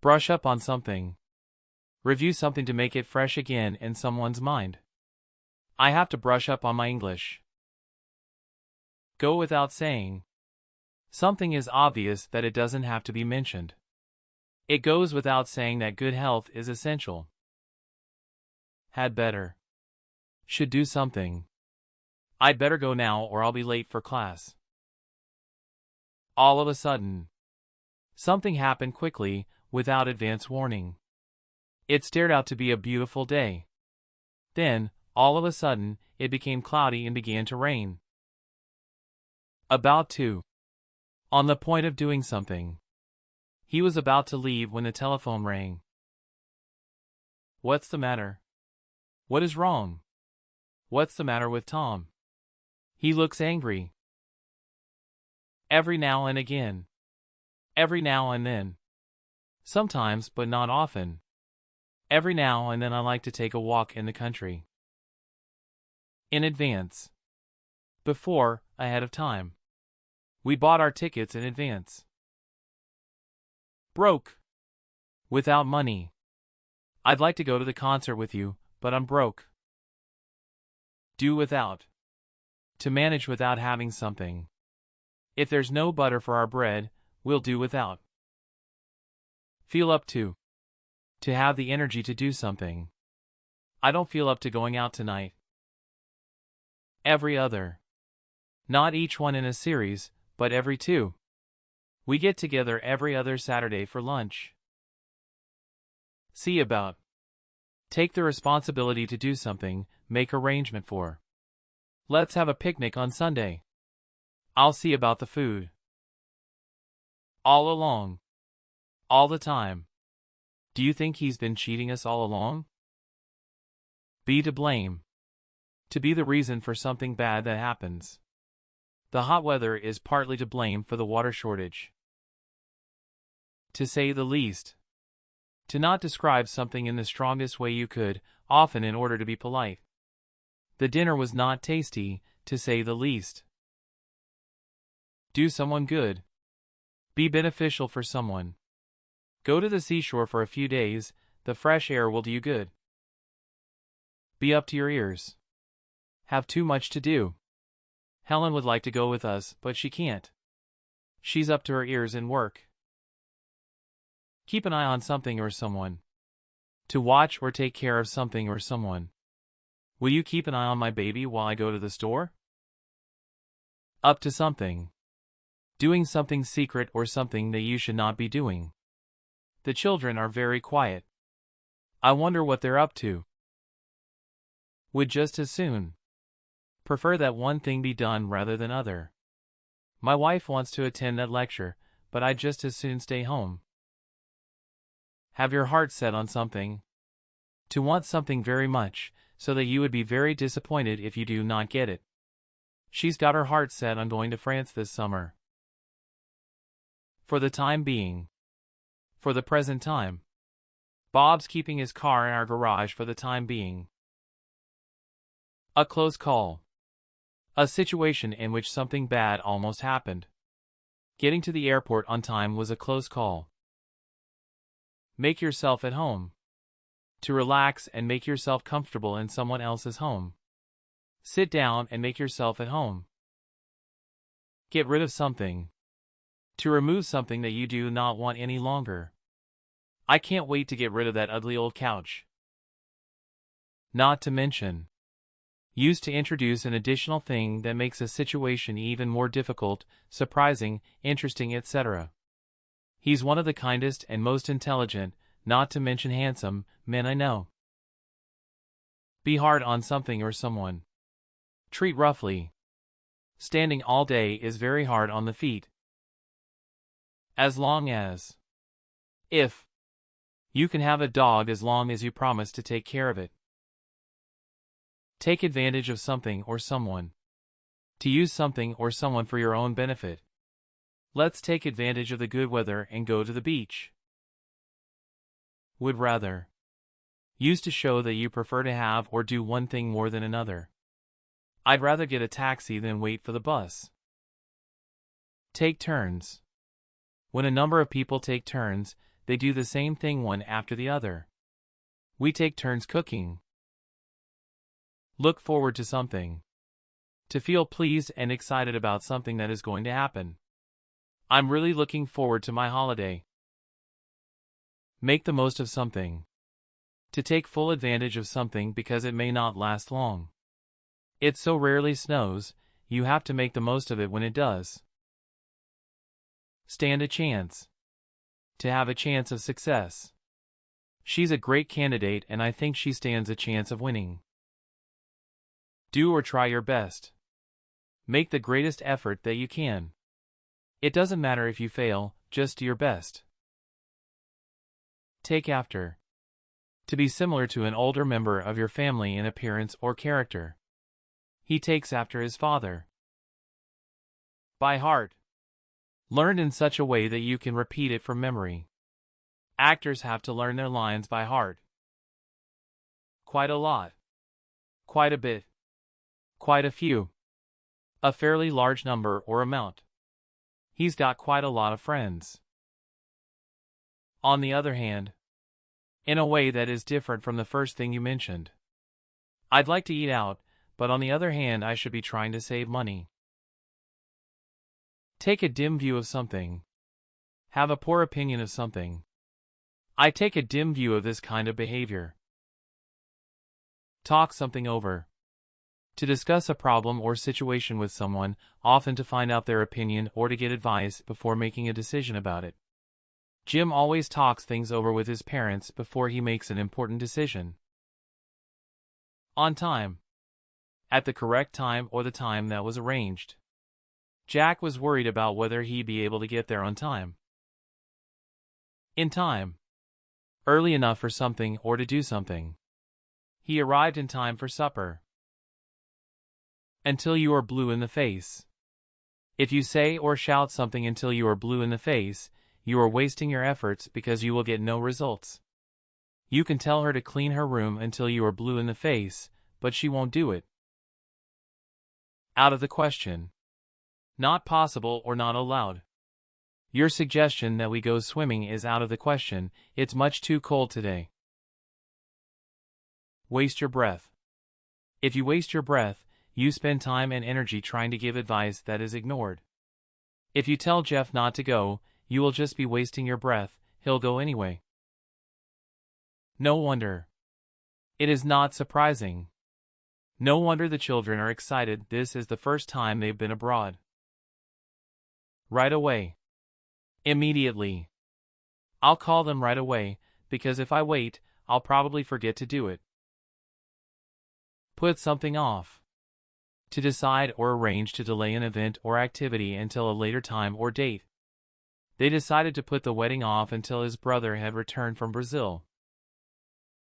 Brush up on something. Review something to make it fresh again in someone's mind. I have to brush up on my English. Go without saying. Something is obvious that it doesn't have to be mentioned. It goes without saying that good health is essential. Had better. Should do something. I'd better go now or I'll be late for class. All of a sudden. Something happened quickly, without advance warning. It started out to be a beautiful day. Then, all of a sudden, it became cloudy and began to rain. About to. On the point of doing something. He was about to leave when the telephone rang. What's the matter? What is wrong? What's the matter with Tom? He looks angry. Every now and again. Every now and then. Sometimes, but not often. Every now and then I like to take a walk in the country. In advance. Before, ahead of time. We bought our tickets in advance. Broke. Without money. I'd like to go to the concert with you, but I'm broke. Do without. To manage without having something. If there's no butter for our bread, we'll do without. Feel up to. To have the energy to do something. I don't feel up to going out tonight. Every other. Not each one in a series, but every two. We get together every other Saturday for lunch. See about. Take the responsibility to do something, make arrangement for. Let's have a picnic on Sunday. I'll see about the food. All along. All the time. Do you think he's been cheating us all along? Be to blame. To be the reason for something bad that happens. The hot weather is partly to blame for the water shortage. To say the least. To not describe something in the strongest way you could, often in order to be polite. The dinner was not tasty, to say the least. Do someone good. Be beneficial for someone. Go to the seashore for a few days, the fresh air will do you good. Be up to your ears. Have too much to do. Helen would like to go with us, but she can't. She's up to her ears in work. Keep an eye on something or someone. To watch or take care of something or someone. Will you keep an eye on my baby while I go to the store? Up to something. Doing something secret or something that you should not be doing. The children are very quiet. I wonder what they're up to. Would just as soon. Prefer that one thing be done rather than other. My wife wants to attend that lecture, but I'd just as soon stay home. Have your heart set on something. To want something very much, so that you would be very disappointed if you do not get it. She's got her heart set on going to France this summer. For the time being. For the present time. Bob's keeping his car in our garage for the time being. A close call. A situation in which something bad almost happened. Getting to the airport on time was a close call. Make yourself at home. To relax and make yourself comfortable in someone else's home. Sit down and make yourself at home. Get rid of something. To remove something that you do not want any longer. I can't wait to get rid of that ugly old couch. Not to mention. Used to introduce an additional thing that makes a situation even more difficult, surprising, interesting, etc. He's one of the kindest and most intelligent, not to mention handsome, men I know. Be hard on something or someone. Treat roughly. Standing all day is very hard on the feet. As long as. If. You can have a dog as long as you promise to take care of it. Take advantage of something or someone. To use something or someone for your own benefit. Let's take advantage of the good weather and go to the beach. Would rather. Used to show that you prefer to have or do one thing more than another. I'd rather get a taxi than wait for the bus. Take turns. When a number of people take turns, they do the same thing one after the other. We take turns cooking. Look forward to something. To feel pleased and excited about something that is going to happen. I'm really looking forward to my holiday. Make the most of something. To take full advantage of something because it may not last long. It so rarely snows, you have to make the most of it when it does. Stand a chance. To have a chance of success. She's a great candidate and I think she stands a chance of winning. Do or try your best. Make the greatest effort that you can. It doesn't matter if you fail, just do your best. Take after. To be similar to an older member of your family in appearance or character. He takes after his father. By heart. Learned in such a way that you can repeat it from memory. Actors have to learn their lines by heart. Quite a lot. Quite a bit. Quite a few. A fairly large number or amount. He's got quite a lot of friends. On the other hand. In a way that is different from the first thing you mentioned. I'd like to eat out, but on the other hand I should be trying to save money. Take a dim view of something. Have a poor opinion of something. I take a dim view of this kind of behavior. Talk something over. To discuss a problem or situation with someone, often to find out their opinion or to get advice before making a decision about it. Jim always talks things over with his parents before he makes an important decision. On time. At the correct time or the time that was arranged. Jack was worried about whether he'd be able to get there on time. In time. Early enough for something or to do something. He arrived in time for supper. Until you are blue in the face. If you say or shout something until you are blue in the face, you are wasting your efforts because you will get no results. You can tell her to clean her room until you are blue in the face, but she won't do it. Out of the question. Not possible or not allowed. Your suggestion that we go swimming is out of the question, it's much too cold today. Waste your breath. If you waste your breath, you spend time and energy trying to give advice that is ignored. If you tell Jeff not to go, you will just be wasting your breath, he'll go anyway. No wonder. It is not surprising. No wonder the children are excited, this is the first time they've been abroad. Right away. Immediately. I'll call them right away, because if I wait, I'll probably forget to do it. Put something off. To decide or arrange to delay an event or activity until a later time or date. They decided to put the wedding off until his brother had returned from Brazil.